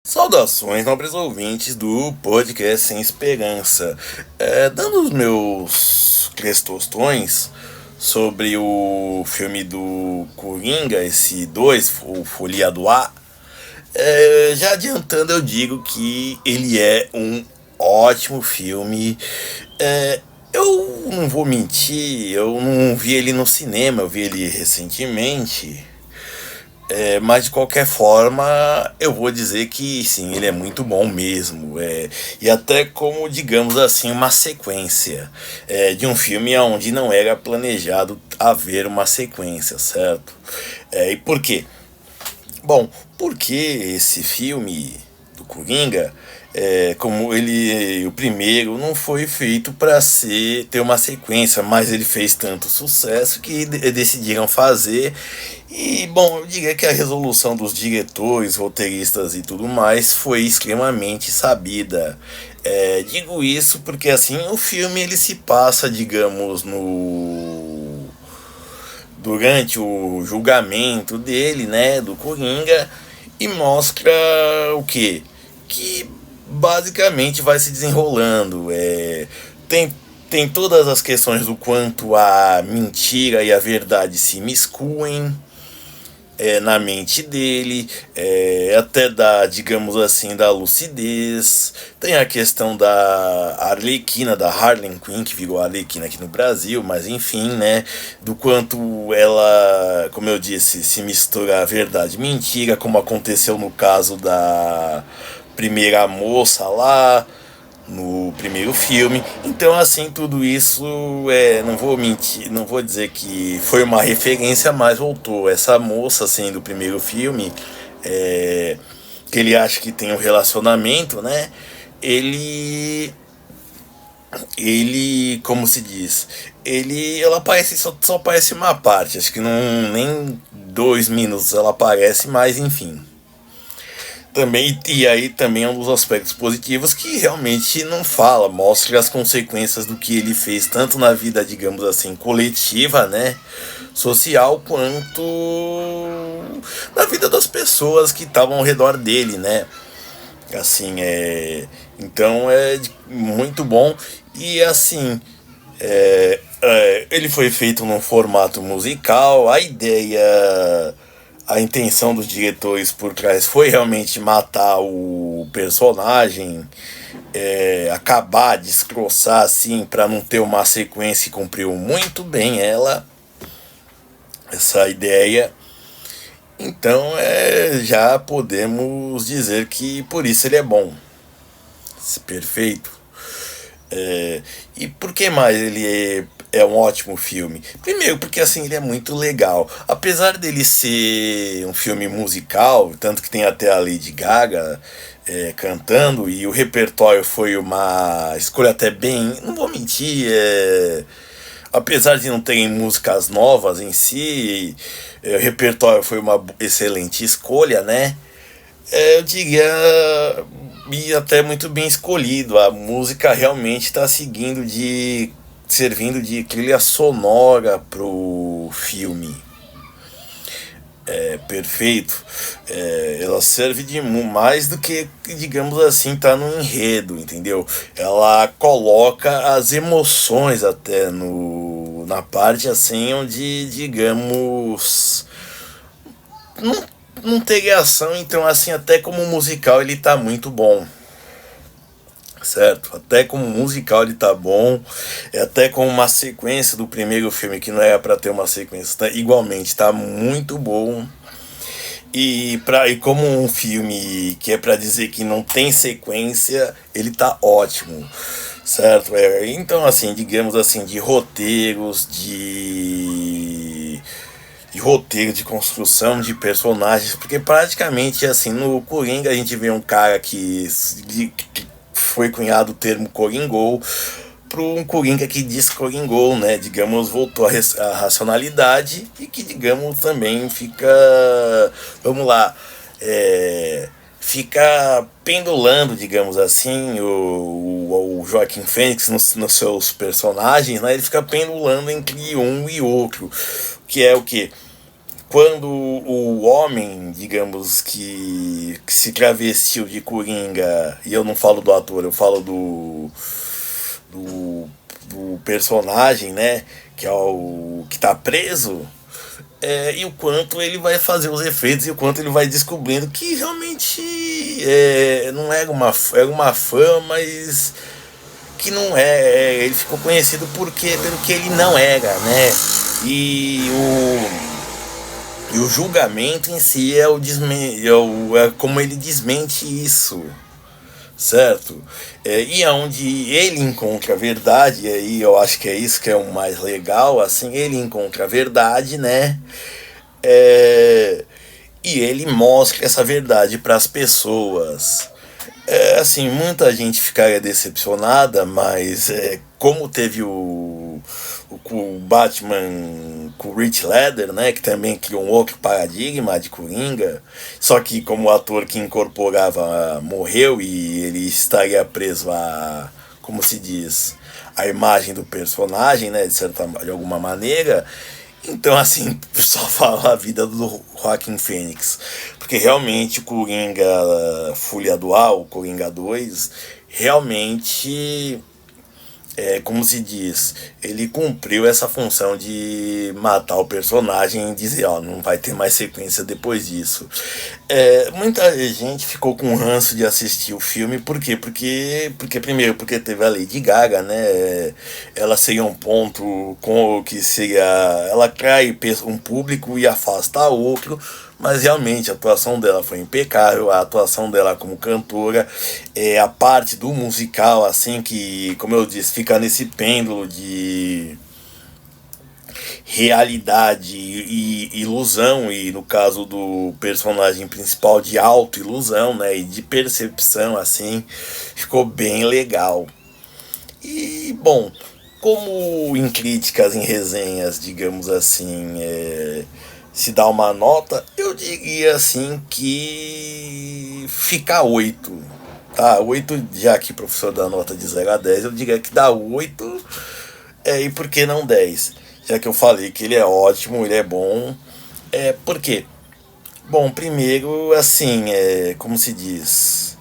Saudações, nobres ouvintes do podcast Sem Esperança. Dando os meus tostões sobre o filme do Coringa, esse 2, o Folheado A, já adiantando eu digo que ele é um ótimo filme. Eu não vou mentir, eu não vi ele no cinema, eu vi ele recentemente. Mas de qualquer forma, eu vou dizer que sim, ele é muito bom mesmo. E até como, digamos assim, uma sequência de um filme onde não era planejado haver uma sequência, certo? E por quê? Bom, porque esse filme do Coringa, como ele, o primeiro, não foi feito para ter uma sequência, mas ele fez tanto sucesso que decidiram fazer. E, bom, eu diria que a resolução dos diretores, roteiristas e tudo mais foi extremamente sabida. Digo isso porque, assim, o filme ele se passa, digamos, no durante o julgamento dele, né, do Coringa, e mostra o quê? Que basicamente vai se desenrolando. Tem, tem todas as questões do quanto a mentira e a verdade se miscuem na mente dele, até da, digamos assim, da lucidez. Tem a questão da Arlequina, da Harley Quinn, que virou Arlequina aqui no Brasil, mas enfim, né, do quanto ela, como eu disse, se mistura a verdade e mentira, como aconteceu no caso da primeira moça lá, no primeiro filme. Então, assim, tudo isso, não vou mentir, não vou dizer que foi uma referência, mas voltou. Essa moça, assim, do primeiro filme, que ele acha que tem um relacionamento, né? Ele, como se diz, ela aparece, só aparece uma parte, acho que não, nem 2 minutos ela aparece, mas enfim. Também, e aí também é um dos aspectos positivos que realmente não fala, mostra as consequências do que ele fez, tanto na vida, digamos assim, coletiva, né, social, quanto na vida das pessoas que estavam ao redor dele, né, assim, então muito bom. E assim, ele foi feito num formato musical, a intenção dos diretores por trás foi realmente matar o personagem, acabar, destroçar assim, para não ter uma sequência, e cumpriu muito bem essa ideia. Então já podemos dizer que por isso ele é bom, perfeito. E por que mais ele é um ótimo filme? Primeiro, porque assim ele é muito legal. Apesar dele ser um filme musical, tanto que tem até a Lady Gaga cantando, e o repertório foi uma escolha até bem. Não vou mentir, apesar de não terem músicas novas em si, o repertório foi uma excelente escolha, né? Eu diria, e até muito bem escolhido. A música realmente está servindo de trilha sonora pro filme. Perfeito. Ela serve de mais do que, digamos assim, tá no enredo, entendeu? Ela coloca as emoções até na parte assim onde, digamos, não, não teria ação. Então assim, até como musical ele tá muito bom, certo? Até como musical ele tá bom, até com uma sequência do primeiro filme que não era para ter uma sequência, tá, igualmente tá muito bom. E como um filme que é para dizer que não tem sequência, ele tá ótimo, certo? Então assim, digamos assim, de roteiro, de construção de personagens, porque praticamente assim, no Coringa a gente vê um cara que foi cunhado o termo Coringou para um Coringa que descoringou, né? Digamos, voltou à racionalidade e que, digamos, também fica, vamos lá, fica pendulando, digamos assim, o Joaquim Fênix nos seus personagens, né? Ele fica pendulando entre um e outro, que é o que? quando o homem, digamos, que se travestiu de Coringa, e eu não falo do ator, eu falo do, do personagem, né, que é o que tá preso, e o quanto ele vai fazer os efeitos e o quanto ele vai descobrindo que realmente não era uma fama, mas que não ele ficou conhecido pelo que ele não era, né? E o julgamento em si é como ele desmente isso, certo? E aonde ele encontra a verdade, e aí eu acho que é isso que é o mais legal, assim, ele encontra a verdade, né? É, e ele mostra essa verdade para as pessoas. Assim, muita gente ficaria decepcionada, mas como teve o Batman com o Heath Ledger, né, que também criou um outro paradigma de Coringa, só que como o ator que incorporava morreu e ele estaria preso a, como se diz, a imagem do personagem, né, de alguma maneira. Então, assim, só fala a vida do Joaquin Phoenix. Porque realmente o Coringa Folha Dual, o Coringa 2, realmente, como se diz, ele cumpriu essa função de matar o personagem e dizer, ó, não vai ter mais sequência depois disso. Muita gente ficou com ranço de assistir o filme, por quê? Porque primeiro, porque teve a Lady Gaga, né? Ela seria um ponto com o que seria. Ela atrai um público e afasta outro, mas realmente a atuação dela foi impecável, a atuação dela como cantora, a parte do musical, assim, que, como eu disse, fica nesse pêndulo de realidade e ilusão, e no caso do personagem principal de auto-ilusão, né, e de percepção, assim, ficou bem legal. E, bom, como em críticas, em resenhas, digamos assim, se dá uma nota, eu diria assim que fica 8. Tá, 8, já que o professor dá nota de 0 a 10, eu diria que dá 8, e por que não 10? Já que eu falei que ele é ótimo, ele é bom. Por quê? Bom, primeiro, assim, como se diz?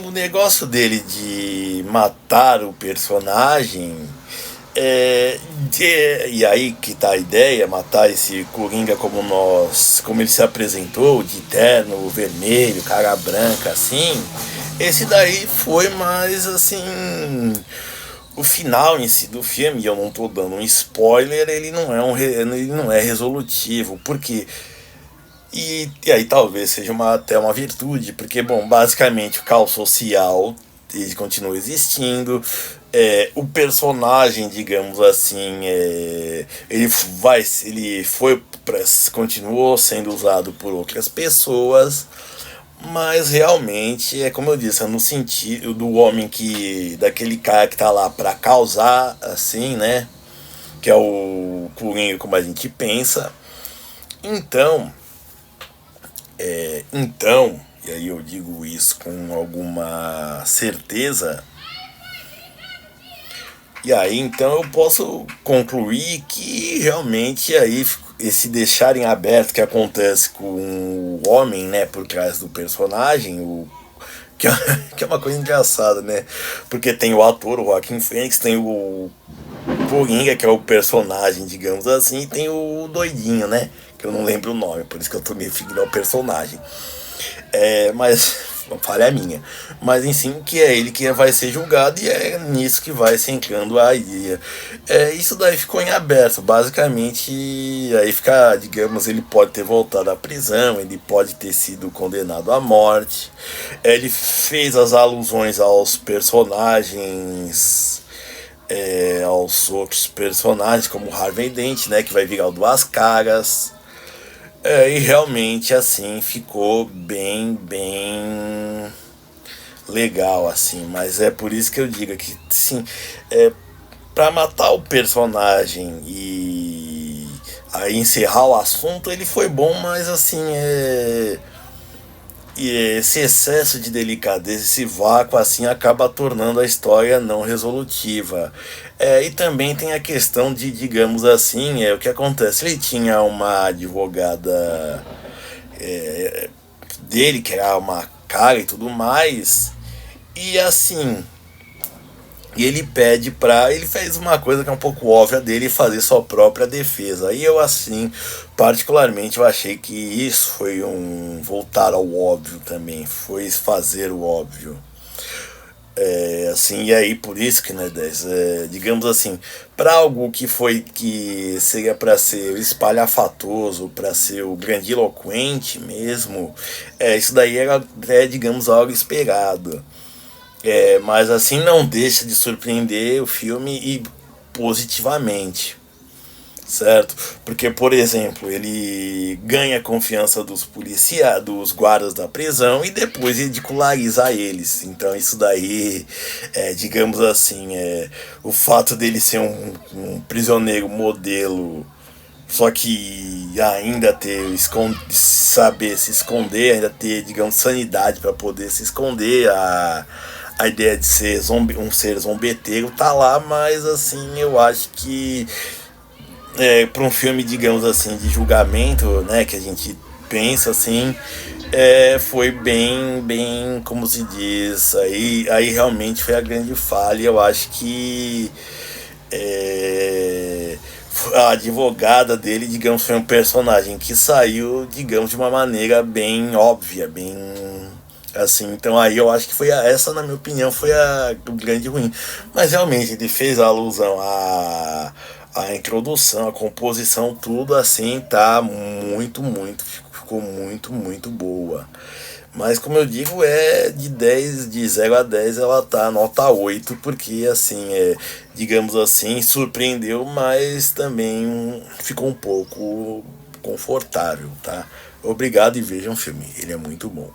O negócio dele de matar o personagem, e aí que tá a ideia, matar esse Coringa como ele se apresentou, de terno vermelho, cara branca, assim. Esse daí foi mais assim, o final em si do filme, e eu não tô dando um spoiler, ele não é resolutivo, porque e aí talvez seja até uma virtude, porque, bom, basicamente o caos social ele continua existindo, o personagem, digamos assim, ele foi, continuou sendo usado por outras pessoas, mas realmente é como eu disse, é no sentido do homem daquele cara que tá lá pra causar, assim, né, que é o Coringa como a gente pensa. Então, e aí eu digo isso com alguma certeza, e aí então eu posso concluir que realmente aí esse deixarem aberto que acontece com o homem, né, por trás do personagem, que, é, que é uma coisa engraçada, né, porque tem o ator, o Joaquin Phoenix, tem o Coringa, que é o personagem, digamos assim, e tem o doidinho, né, que eu não lembro o nome, por isso que eu tô me referindo ao personagem. Mas falha minha. Mas em sim que é ele que vai ser julgado e é nisso que vai se entrando a ideia. Isso daí ficou em aberto. Basicamente, aí fica, digamos, ele pode ter voltado à prisão, ele pode ter sido condenado à morte. Ele fez as alusões aos personagens. Aos outros personagens, como Harvey Dent, né, que vai virar o Duas Caras. E realmente assim ficou bem legal, assim, mas é por isso que eu digo que sim, para matar o personagem e aí encerrar o assunto, ele foi bom, mas assim, e esse excesso de delicadeza, esse vácuo assim acaba tornando a história não resolutiva. E também tem a questão de, digamos assim, o que acontece. Ele tinha uma advogada dele, que era uma cara e tudo mais, e assim, e ele pede pra. Ele fez uma coisa que é um pouco óbvia dele fazer sua própria defesa. E eu, assim, particularmente, eu achei que isso foi um voltar ao óbvio também. Foi fazer o óbvio. Assim, e aí por isso que, né, 10, digamos assim, para algo que foi que seria para ser espalhafatoso, para ser o grandiloquente mesmo, isso daí era, digamos, algo esperado. Mas assim não deixa de surpreender o filme e positivamente, certo? Porque, por exemplo, ele ganha a confiança dos policiais, dos guardas da prisão e depois ridiculariza eles. Então isso daí, digamos assim, o fato dele ser um prisioneiro modelo, só que ainda ter saber se esconder, ainda ter, digamos, sanidade para poder se esconder, a ideia de ser um ser zombeteiro tá lá, mas assim, eu acho que para um filme, digamos assim, de julgamento, né, que a gente pensa assim, foi bem, como se diz, aí realmente foi a grande falha. Eu acho que é, a advogada dele, digamos, foi um personagem que saiu, digamos, de uma maneira bem óbvia, bem assim. Então aí eu acho que foi essa, na minha opinião, foi o grande ruim. Mas realmente ele fez a alusão a introdução, a composição, tudo assim tá ficou muito boa. Mas como eu digo, de 0 a 10 ela tá nota 8 porque assim, digamos assim, surpreendeu, mas também ficou um pouco confortável, tá? Obrigado e vejam o filme, ele é muito bom.